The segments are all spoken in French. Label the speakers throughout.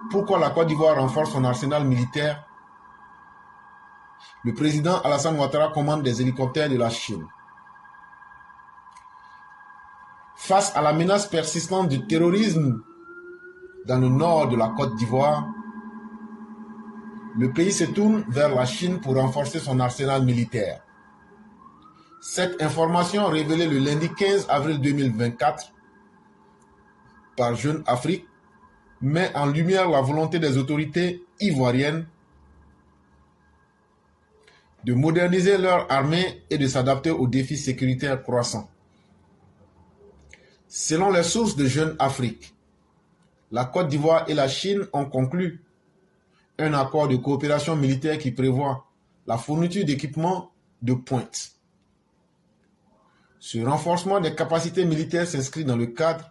Speaker 1: Pourquoi la Côte d'Ivoire renforce son arsenal militaire? Le président Alassane Ouattara commande des hélicoptères de la Chine. Face à la menace persistante du terrorisme dans le nord de la Côte d'Ivoire, le pays se tourne vers la Chine pour renforcer son arsenal militaire. Cette information révélée le lundi 15 avril 2024 par Jeune Afrique met en lumière la volonté des autorités ivoiriennes de moderniser leur armée et de s'adapter aux défis sécuritaires croissants. Selon les sources de Jeune Afrique, la Côte d'Ivoire et la Chine ont conclu un accord de coopération militaire qui prévoit la fourniture d'équipements de pointe. Ce renforcement des capacités militaires s'inscrit dans le cadre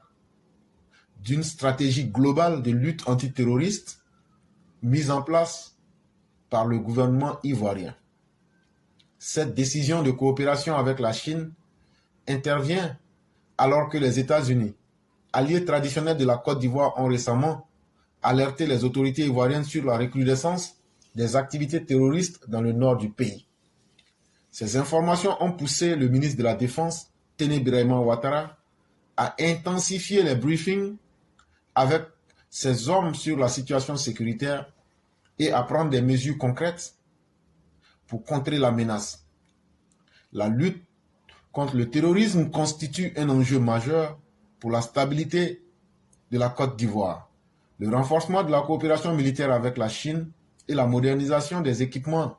Speaker 1: d'une stratégie globale de lutte antiterroriste mise en place par le gouvernement ivoirien. Cette décision de coopération avec la Chine intervient alors que les États-Unis, alliés traditionnels de la Côte d'Ivoire, ont récemment alerté les autorités ivoiriennes sur la recrudescence des activités terroristes dans le nord du pays. Ces informations ont poussé le ministre de la Défense, Téné Birahima Ouattara, à intensifier les briefings avec ses hommes sur la situation sécuritaire et à prendre des mesures concrètes pour contrer la menace. La lutte contre le terrorisme constitue un enjeu majeur pour la stabilité de la Côte d'Ivoire. Le renforcement de la coopération militaire avec la Chine et la modernisation des équipements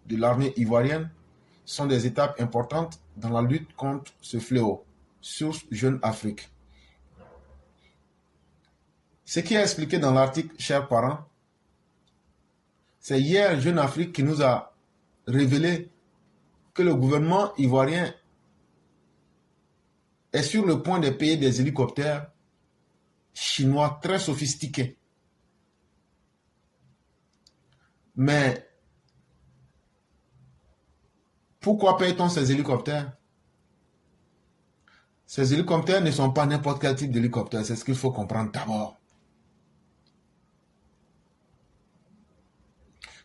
Speaker 1: de l'armée ivoirienne sont des étapes importantes dans la lutte contre ce fléau. Source Jeune Afrique. Ce qui est expliqué dans l'article, chers parents, c'est hier Jeune Afrique qui nous a révélé que le gouvernement ivoirien est sur le point de payer des hélicoptères chinois très sophistiqués. Mais pourquoi paye-t-on ces hélicoptères? Ces hélicoptères ne sont pas n'importe quel type d'hélicoptère, c'est ce qu'il faut comprendre d'abord.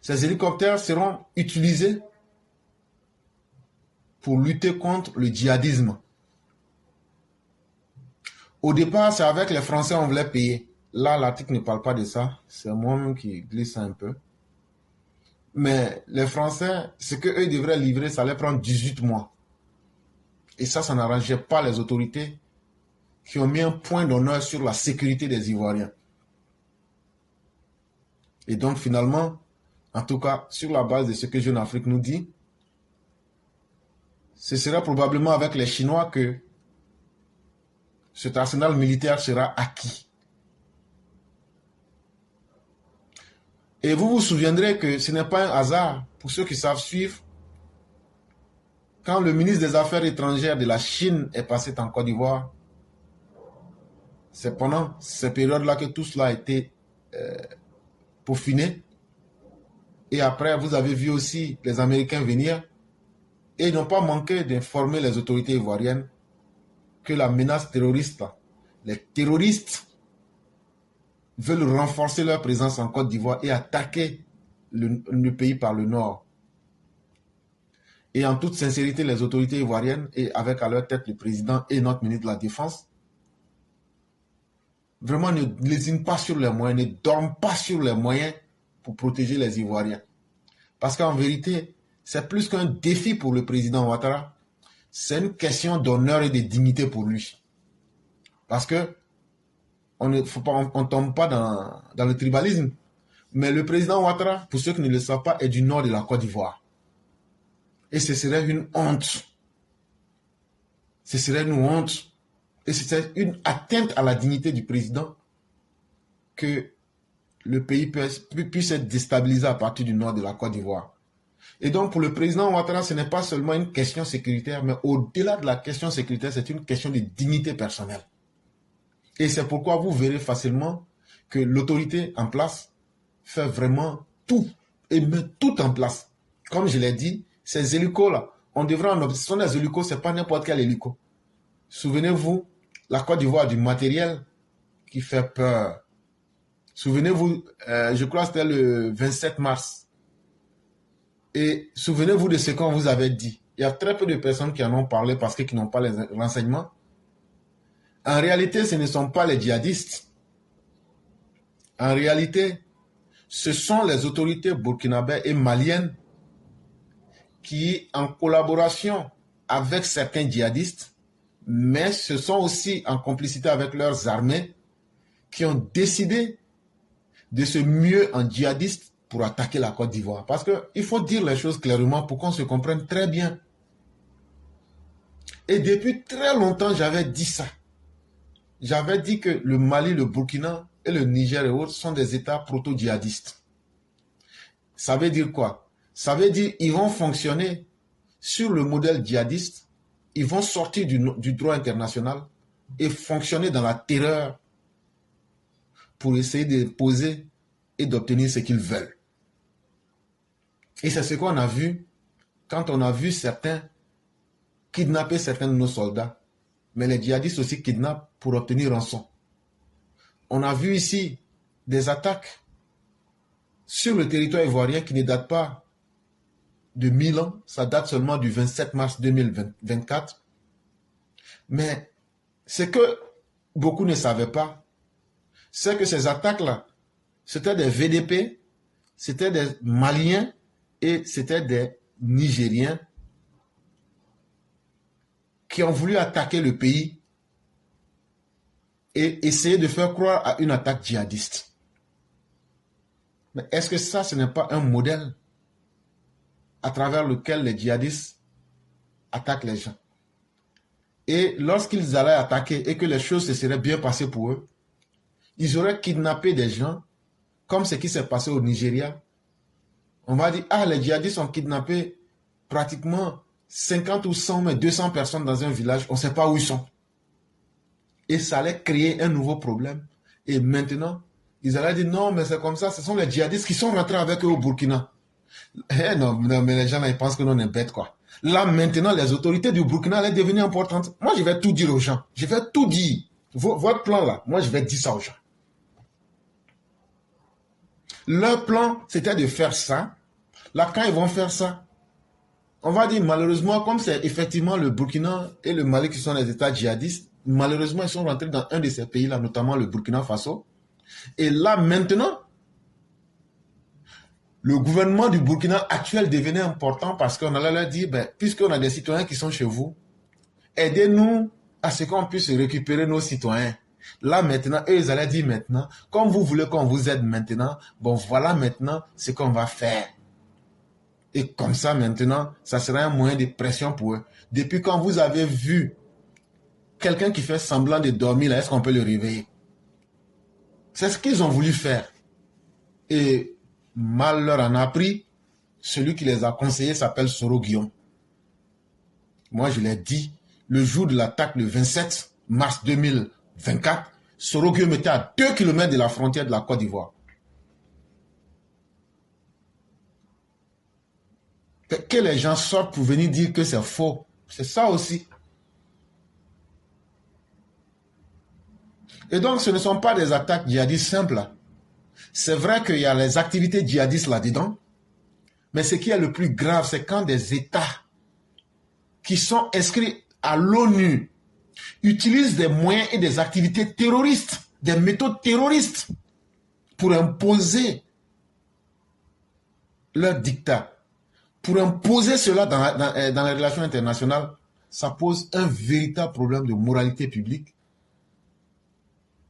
Speaker 1: Ces hélicoptères seront utilisés pour lutter contre le djihadisme. Au départ, c'est avec les Français on voulait payer. Là, l'article ne parle pas de ça. C'est moi-même qui glisse un peu. Mais les Français, ce qu'eux devraient livrer, ça allait prendre 18 mois. Et ça n'arrangeait pas les autorités qui ont mis un point d'honneur sur la sécurité des Ivoiriens. Et donc, finalement, en tout cas, sur la base de ce que Jeune Afrique nous dit, ce sera probablement avec les Chinois que cet arsenal militaire sera acquis. Et vous vous souviendrez que ce n'est pas un hasard, pour ceux qui savent suivre, quand le ministre des Affaires étrangères de la Chine est passé en Côte d'Ivoire, c'est pendant ces périodes-là que tout cela a été peaufiné. Et après, vous avez vu aussi les Américains venir, et ils n'ont pas manqué d'informer les autorités ivoiriennes que la menace terroriste, les terroristes veulent renforcer leur présence en Côte d'Ivoire et attaquer le pays par le nord. Et en toute sincérité, les autorités ivoiriennes, et avec à leur tête le président et notre ministre de la Défense, vraiment ne lésinent pas sur les moyens, ne dorment pas sur les moyens pour protéger les Ivoiriens. Parce qu'en vérité, c'est plus qu'un défi pour le président Ouattara, c'est une question d'honneur et de dignité pour lui. Parce que on ne tombe pas dans le tribalisme. Mais le président Ouattara, pour ceux qui ne le savent pas, est du nord de la Côte d'Ivoire. Et ce serait une honte. Ce serait une honte. Et c'est une atteinte à la dignité du président que le pays puisse être déstabilisé à partir du nord de la Côte d'Ivoire. Et donc pour le président Ouattara, ce n'est pas seulement une question sécuritaire, mais au-delà de la question sécuritaire, c'est une question de dignité personnelle. Et c'est pourquoi vous verrez facilement que l'autorité en place fait vraiment tout et met tout en place. Comme je l'ai dit, ces hélicos-là, on devrait en observer. Ce sont des hélicos, ce n'est pas n'importe quel hélico. Souvenez-vous, la Côte d'Ivoire a du matériel qui fait peur. Souvenez-vous, je crois que c'était le 27 mars. Et souvenez-vous de ce qu'on vous avait dit. Il y a très peu de personnes qui en ont parlé parce qu'ils n'ont pas les renseignements. En réalité, ce ne sont pas les djihadistes. En réalité, ce sont les autorités burkinabées et maliennes qui, en collaboration avec certains djihadistes, mais ce sont aussi en complicité avec leurs armées, qui ont décidé de se muer en djihadistes pour attaquer la Côte d'Ivoire. Parce qu'il faut dire les choses clairement pour qu'on se comprenne très bien. Et depuis très longtemps, j'avais dit ça. J'avais dit que le Mali, le Burkina et le Niger et autres sont des États proto-djihadistes. Ça veut dire quoi? Ça veut dire qu'ils vont fonctionner sur le modèle djihadiste, ils vont sortir du droit international et fonctionner dans la terreur pour essayer de poser et d'obtenir ce qu'ils veulent. Et c'est ce qu'on a vu quand on a vu certains kidnapper certains de nos soldats. Mais les djihadistes aussi kidnappent pour obtenir rançon. On a vu ici des attaques sur le territoire ivoirien qui ne datent pas de 1000 ans, ça date seulement du 27 mars 2024. Mais ce que beaucoup ne savaient pas, c'est que ces attaques-là, c'était des VDP, c'était des Maliens et c'était des Nigériens qui ont voulu attaquer le pays et essayer de faire croire à une attaque djihadiste. Mais est-ce que ça, ce n'est pas un modèle à travers lequel les djihadistes attaquent les gens? Et lorsqu'ils allaient attaquer et que les choses se seraient bien passées pour eux, ils auraient kidnappé des gens, comme ce qui s'est passé au Nigeria. On va dire, ah, les djihadistes ont kidnappé pratiquement 50 ou 100, mais 200 personnes dans un village, on ne sait pas où ils sont. Et ça allait créer un nouveau problème. Et maintenant, ils allaient dire, non, mais c'est comme ça, ce sont les djihadistes qui sont rentrés avec eux au Burkina. Eh non, mais les gens, là, ils pensent que nous, on est bêtes, quoi. Là, maintenant, les autorités du Burkina allaient devenir importantes. Moi, je vais tout dire aux gens. Je vais tout dire. Votre plan, là, moi, je vais dire ça aux gens. Leur plan, c'était de faire ça. Là, quand ils vont faire ça, on va dire malheureusement, comme c'est effectivement le Burkina et le Mali qui sont les États djihadistes, malheureusement, ils sont rentrés dans un de ces pays-là, notamment le Burkina Faso. Et là, maintenant, le gouvernement du Burkina actuel devenait important parce qu'on allait leur dire, ben, puisqu'on a des citoyens qui sont chez vous, aidez-nous à ce qu'on puisse récupérer nos citoyens. Là maintenant, eux, ils allaient dire maintenant, comme vous voulez qu'on vous aide maintenant, bon voilà maintenant ce qu'on va faire. Et comme ça maintenant, ça sera un moyen de pression pour eux. Depuis quand vous avez vu quelqu'un qui fait semblant de dormir, là, est-ce qu'on peut le réveiller? C'est ce qu'ils ont voulu faire. Et mal leur en a pris, celui qui les a conseillés s'appelle Soro Guillaume. Moi, je l'ai dit, le jour de l'attaque, le 27 mars 2024, Soro Guillaume était à 2 km de la frontière de la Côte d'Ivoire. Que les gens sortent pour venir dire que c'est faux, c'est ça aussi. Et donc, ce ne sont pas des attaques djihadistes simples. C'est vrai qu'il y a les activités djihadistes là-dedans, mais ce qui est le plus grave, c'est quand des États qui sont inscrits à l'ONU utilisent des moyens et des activités terroristes, des méthodes terroristes pour imposer leur dictat, pour imposer cela dans les relations internationales. Ça pose un véritable problème de moralité publique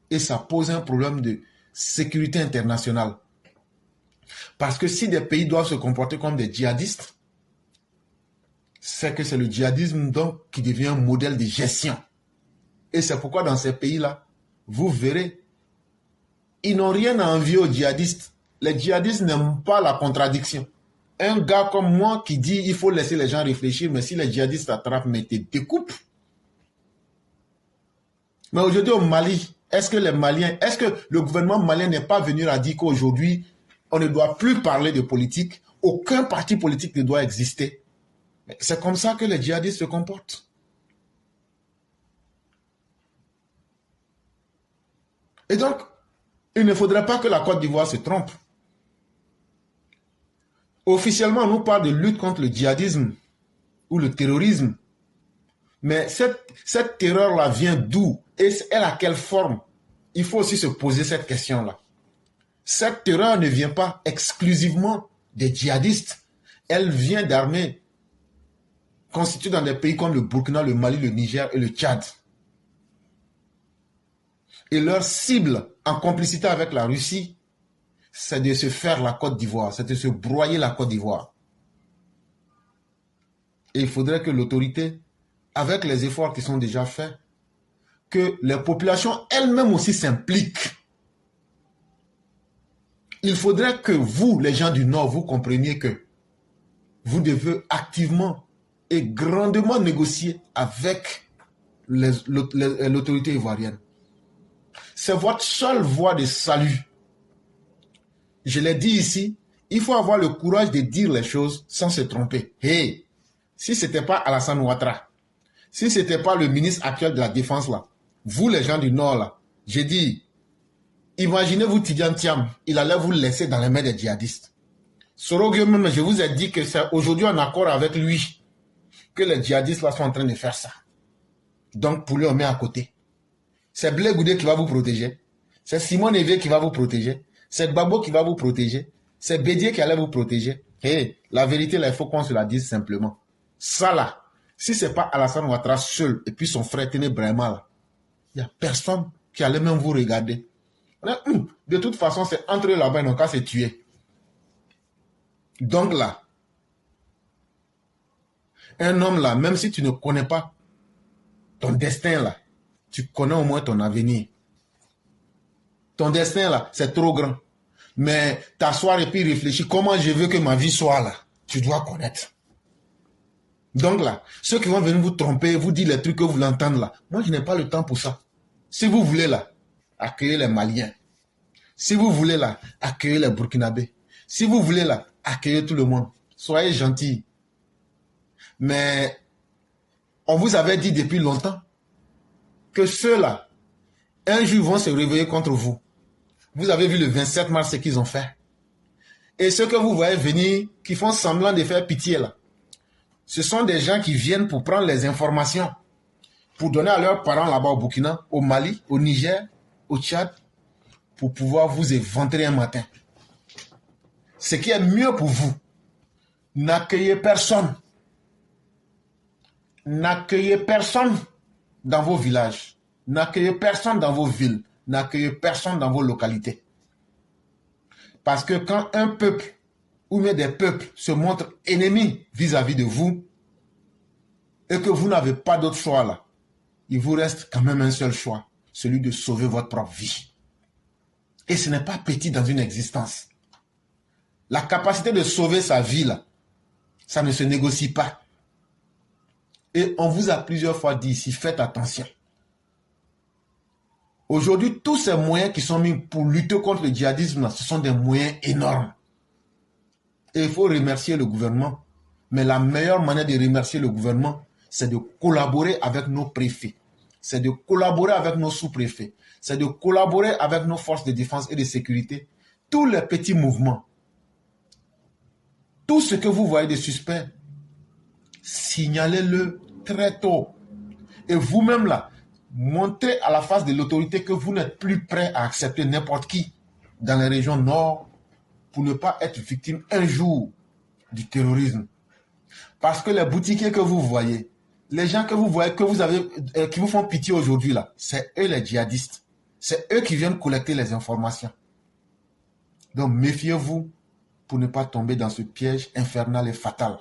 Speaker 1: et ça pose un problème de sécurité internationale. Parce que si des pays doivent se comporter comme des djihadistes, c'est que c'est le djihadisme donc qui devient un modèle de gestion. Et c'est pourquoi dans ces pays-là, vous verrez, ils n'ont rien à envier aux djihadistes. Les djihadistes n'aiment pas la contradiction. Un gars comme moi qui dit il faut laisser les gens réfléchir, mais si les djihadistes t'attrapent, mais te découpent. Mais aujourd'hui au Mali, est-ce que les Maliens, est-ce que le gouvernement malien n'est pas venu à dire qu'aujourd'hui, on ne doit plus parler de politique, aucun parti politique ne doit exister? C'est comme ça que les djihadistes se comportent. Et donc, Il ne faudrait pas que la Côte d'Ivoire se trompe. Officiellement, on nous parle de lutte contre le djihadisme ou le terrorisme. Mais cette terreur-là vient d'où? Et elle a quelle forme? Il faut aussi se poser cette question-là. Cette terreur ne vient pas exclusivement des djihadistes. Elle vient d'armées constituées dans des pays comme le Burkina, le Mali, le Niger et le Tchad. Et leur cible, en complicité avec la Russie, c'est de se faire la Côte d'Ivoire, c'est de se broyer la Côte d'Ivoire. Et il faudrait que l'autorité, avec les efforts qui sont déjà faits, que les populations elles-mêmes aussi s'impliquent. Il faudrait que vous, les gens du Nord, vous compreniez que vous devez activement et grandement négocier avec l'autorité ivoirienne. C'est votre seule voie de salut. Je l'ai dit ici, il faut avoir le courage de dire les choses sans se tromper. Hey, si ce n'était pas Alassane Ouattara, si ce n'était pas le ministre actuel de la Défense là, vous les gens du Nord là, j'ai dit, imaginez-vous Tidjane Thiam, il allait vous laisser dans les mains des djihadistes. Sorogio même, je vous ai dit que c'est aujourd'hui en accord avec lui que les djihadistes là sont en train de faire ça. Donc pour lui on met à côté. C'est Blé Goudé qui va vous protéger. C'est Simon Evé qui va vous protéger. C'est Gbagbo qui va vous protéger. C'est Bédié qui allait vous protéger. Et la vérité là, il faut qu'on se la dise simplement. Ça là, si c'est pas Alassane Ouattara seul et puis son frère Téné Brahima là, il n'y a personne qui allait même vous regarder. De toute façon, c'est entre eux là-bas, ils n'ont qu'à se tuer. Donc là, un homme là, même si tu ne connais pas ton destin là, tu connais au moins ton avenir. Ton destin là, c'est trop grand. Mais t'asseoir et puis réfléchir, comment je veux que ma vie soit là, tu dois connaître. Donc là, ceux qui vont venir vous tromper, vous dire les trucs que vous voulez entendre là, moi je n'ai pas le temps pour ça. Si vous voulez là, accueillez les Maliens. Si vous voulez là, accueillez les Burkinabés. Si vous voulez là, accueillez tout le monde. Soyez gentils. Mais on vous avait dit depuis longtemps que ceux-là, un jour vont se réveiller contre vous. Vous avez vu le 27 mars ce qu'ils ont fait. Et ceux que vous voyez venir, qui font semblant de faire pitié là, ce sont des gens qui viennent pour prendre les informations, pour donner à leurs parents là-bas au Burkina, au Mali, au Niger, au Tchad, pour pouvoir vous éventrer un matin. Ce qui est mieux pour vous, n'accueillez personne. N'accueillez personne dans vos villages. N'accueillez personne dans vos villes. N'accueillez personne dans vos localités. Parce que quand un peuple ou bien des peuples se montrent ennemis vis-à-vis de vous et que vous n'avez pas d'autre choix là, il vous reste quand même un seul choix, celui de sauver votre propre vie. Et ce n'est pas petit dans une existence. La capacité de sauver sa vie là, ça ne se négocie pas. Et on vous a plusieurs fois dit ici, faites attention. Aujourd'hui, tous ces moyens qui sont mis pour lutter contre le djihadisme, là, ce sont des moyens énormes. Et il faut remercier le gouvernement. Mais la meilleure manière de remercier le gouvernement, c'est de collaborer avec nos préfets. C'est de collaborer avec nos sous-préfets. C'est de collaborer avec nos forces de défense et de sécurité. Tous les petits mouvements. Tout ce que vous voyez de suspect, signalez-le très tôt. Et vous-même là, montrez à la face de l'autorité que vous n'êtes plus prêt à accepter n'importe qui dans les régions nord pour ne pas être victime un jour du terrorisme. Parce que les boutiquiers que vous voyez, les gens que vous voyez, que vous avez, qui vous font pitié aujourd'hui là, c'est eux les djihadistes. C'est eux qui viennent collecter les informations. Donc méfiez-vous pour ne pas tomber dans ce piège infernal et fatal.